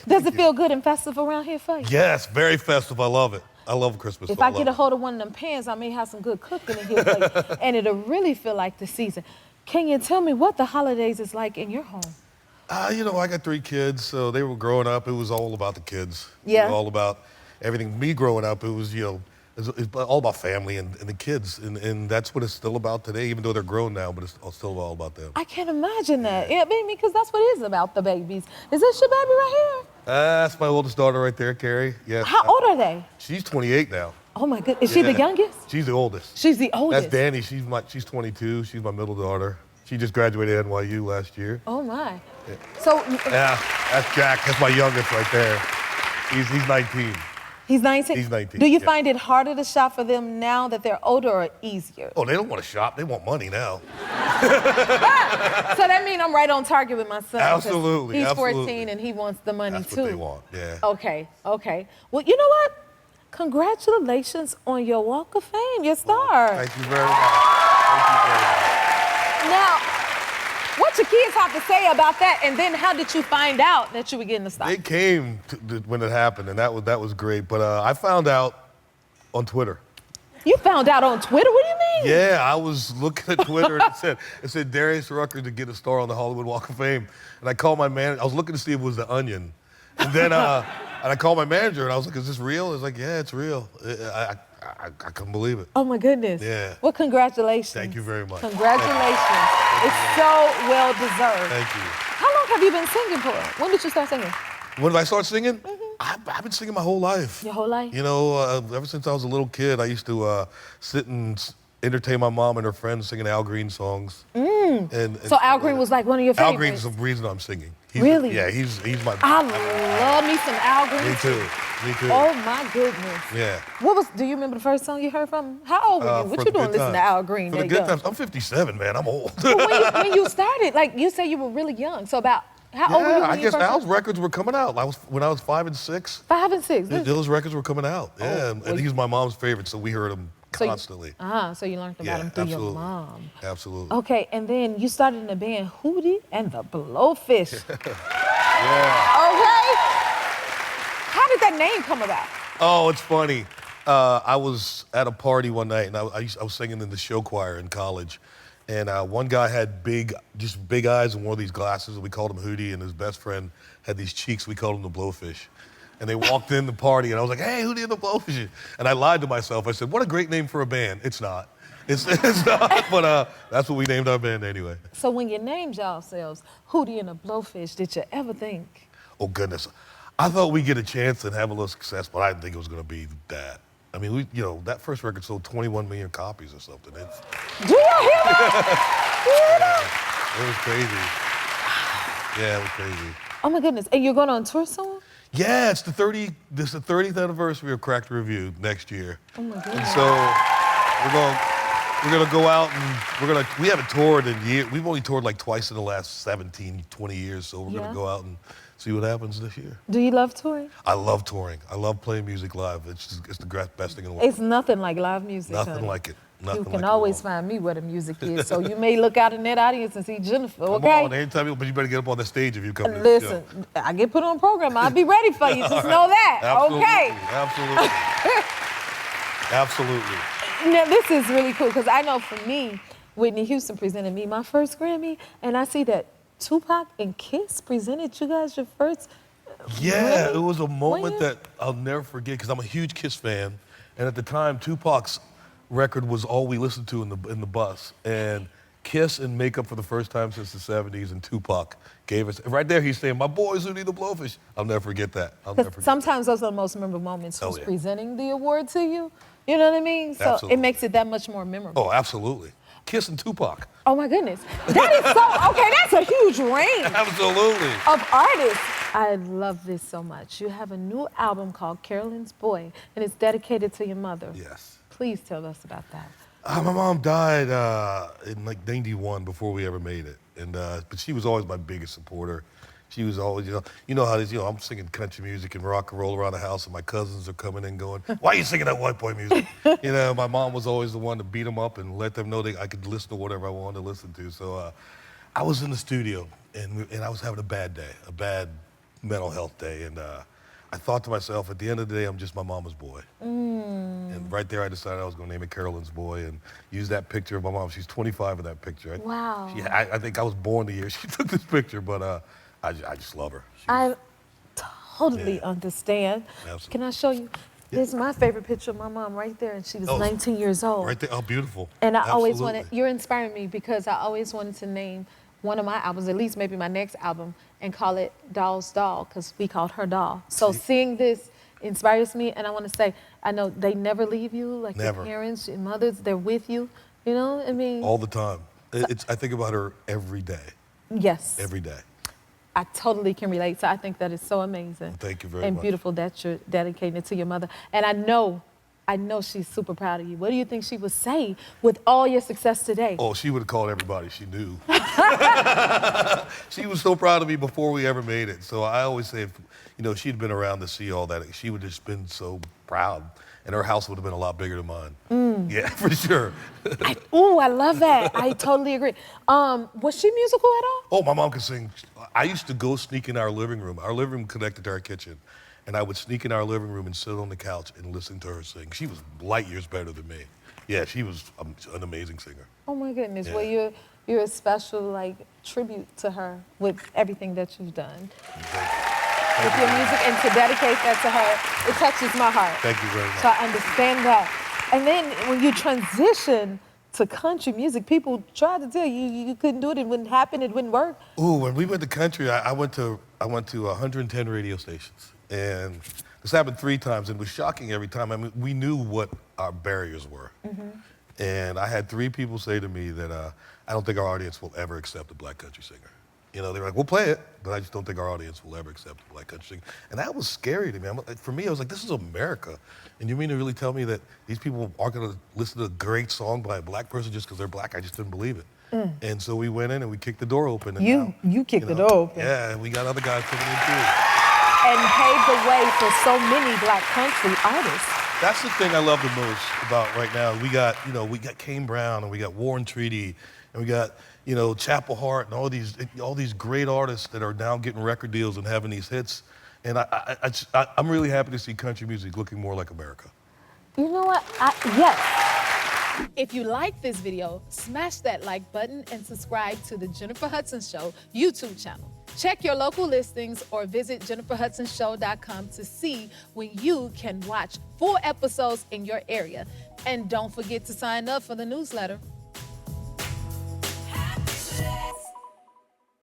Does it feel good and festive around here for you? Yes, very festive. I love it. I love Christmas. If I get a hold of one of them pans, I may have some good cooking in here for you, and it'll really feel like the season. Can you tell me what the holidays is like in your home? You know, I got 3 kids, so they were growing up. It was all about the kids. Yeah. It was all about everything. Me growing up, it was, it's all about family and the kids, and that's what it's still about today, even though they're grown now, but it's still all about them. I can't imagine that. Yeah, baby, because that's what it is about the babies. Is this your baby right here? That's my oldest daughter right there, Carrie. Yes. How old are they? She's 28 now. Oh my goodness. Is she the youngest? She's the oldest. She's the oldest. That's Danny. She's 22. She's my middle daughter. She just graduated NYU last year. Oh my. Yeah. So. Yeah, that's Jack. That's my youngest right there. He's 19. He's 19? He's 19. Do you find it harder to shop for them now that they're older or easier? Oh, they don't want to shop. They want money now. So that means I'm right on target with my son. Absolutely. He's absolutely. 14 and he wants the money That's too. what they want, yeah. Okay. Well, you know what? Congratulations on your Walk of Fame, your star. Thank you very much. Thank you very much. Now, what your kids have to say about that, and then how did you find out that you were getting the star? They came when it happened, and that was great. But I found out on Twitter. You found out on Twitter? What do you mean? Yeah, I was looking at Twitter and it said Darius Rucker to get a star on the Hollywood Walk of Fame. And I called my manager. I was looking to see if it was The Onion. And then and I called my manager and I was like, is this real? He was like, yeah, it's real. I couldn't believe it. Oh my goodness. Yeah. Well, congratulations. Thank you very much. Congratulations. It's so well deserved. Thank you. How long have you been singing for? When did you start singing? When did I start singing? I've been singing my whole life. Your whole life? You know, ever since I was a little kid, I used to sit and entertain my mom and her friends singing Al Green songs. So Al Green was like one of your favorites? Al Green's the reason I'm singing. Really? Yeah, he's my... I love me some Al Green. Me too. Oh my goodness. Yeah. Do you remember the first song you heard from him? How old were you? What you doing listening to Al Green? For the good times. I'm 57, man. I'm old. when you started, like you said you were really young. So about, how old were you when I guess first Al's records were coming out. When I was 5 and 6. 5 and 6? Those records were coming out. Yeah, and he's my mom's favorite, so we heard him constantly. So you learned about him through your mom. Absolutely. Okay, and then you started in the band Hoodie and the Blowfish. Yeah. Okay. How did that name come about? Oh, it's funny. I was at a party one night, and I was singing in the show choir in college. And one guy had big eyes and wore these glasses, and we called him Hoodie, and his best friend had these cheeks, we called him the Blowfish. And they walked in the party, and I was like, hey, Hoodie and the Blowfish. And I lied to myself. I said, what a great name for a band. It's not. It's not, but that's what we named our band anyway. So when you named yourselves Hoodie and the Blowfish, did you ever think? Oh, goodness. I thought we'd get a chance and have a little success, but I didn't think it was going to be that. I mean, that first record sold 21 million copies or something. Do you hear that? It was crazy. Yeah, it was crazy. Oh my goodness. And you're going on tour soon? Yeah, it's the 30th anniversary of Cracked Review next year. Oh my goodness. And so we're gonna go out and we haven't toured in years. We've only toured like twice in the last 17, 20 years, so we're gonna go out and see what happens this year. Do you love touring? I love touring. I love playing music live. It's the best thing in the world. It's nothing like live music. Nothing like it. You can always find me where the music is, so you may look out in that audience and see Jennifer, okay? Come on, anytime, but you better get up on the stage if you come to Listen, I get put on program, I'll be ready for you, just know that, Absolutely. okay? Absolutely. Absolutely. Now, this is really cool, because I know for me, Whitney Houston presented me my first Grammy, and I see that Tupac and Kiss presented you guys your first Grammy? It was a moment that I'll never forget, because I'm a huge Kiss fan, and at the time, Tupac's record was all we listened to in the bus, and Kiss and Makeup for the first time since the 70s, and Tupac gave us, right there he's saying, my boys who need the Blowfish. I'll never forget that. Sometimes those are the most memorable moments, who's presenting the award to you. You know what I mean? So it makes it that much more memorable. Oh, absolutely. Kiss and Tupac. Oh my goodness. That is so, okay, that's a huge range. Absolutely. Of artists. I love this so much. You have a new album called Carolyns Boy, and it's dedicated to your mother. Yes. Please tell us about that. My mom died in like 91 before we ever made it. And but she was always my biggest supporter. She was always, you know how it is, I'm singing country music and rock and roll around the house, and my cousins are coming in going, why are you singing that white boy music? My mom was always the one to beat them up and let them know that I could listen to whatever I wanted to listen to. So I was in the studio, and I was having a bad day, a bad mental health day, and I thought to myself, at the end of the day, I'm just my mama's boy. And right there, I decided I was going to name it Carolyns Boy and use that picture of my mom. She's 25 in that picture. Wow. I think I was born the year she took this picture, but I just love her. I totally Yeah. understand. Absolutely. Can I show you? Here's my favorite picture of my mom right there, and she was 19 years old. Right there, oh, beautiful. And I always Absolutely. wanted, you're inspiring me because I always wanted to name one of my albums, at least maybe my next album, and call it Doll's Doll, because we called her Doll. So seeing this inspires me, and I want to say, I know they never leave you, like Never. your parents, your mothers, they're with you, you know, I mean. All the time. I think about her every day. Yes. Every day. I totally can relate, so I think that is so amazing. Well, thank you very and much. beautiful that you're dedicating it to your mother. And I know she's super proud of you. What do you think she would say with all your success today? Oh, she would have called everybody she knew. She was so proud of me before we ever made it. So I always say, if she'd been around to see all that, she would have just been so proud. And her house would have been a lot bigger than mine. Yeah, for sure. I love that. I totally agree. Was she musical at all? Oh, my mom could sing. I used to go sneak in our living room. Our living room connected to our kitchen. And I would sneak in our living room and sit on the couch and listen to her sing. She was light years better than me. Yeah, she was an amazing singer. Oh my goodness. Yeah. Well, you're a special tribute to her with everything that you've done. With your music, and to dedicate that to her, it touches my heart. Thank you very much. So I understand that. And then when you transition to country music, people tried to tell you you couldn't do it, it wouldn't happen, it wouldn't work. Ooh, when we went to country, I went to 110 radio stations. And this happened 3 times, and it was shocking every time. I mean, we knew what our barriers were. And I had 3 people say to me that I don't think our audience will ever accept a black country singer. They were like, we'll play it, but I just don't think our audience will ever accept a black country singer. And that was scary to me. For me, I was like, this is America. And you mean to really tell me that these people aren't going to listen to a great song by a black person just because they're black? I just didn't believe it. And so we went in and we kicked the door open. And You kicked the door open. Yeah, and we got other guys coming in too. And paved the way for so many black country artists. That's the thing I love the most about right now. We got Kane Brown, and we got Warren Treaty, and we got, Chapel Hart, and all these great artists that are now getting record deals and having these hits. And I'm really happy to see country music looking more like America. You know what? Yes. If you like this video, smash that like button and subscribe to the Jennifer Hudson Show YouTube channel. Check your local listings or visit jenniferhudsonshow.com to see when you can watch full episodes in your area. And don't forget to sign up for the newsletter.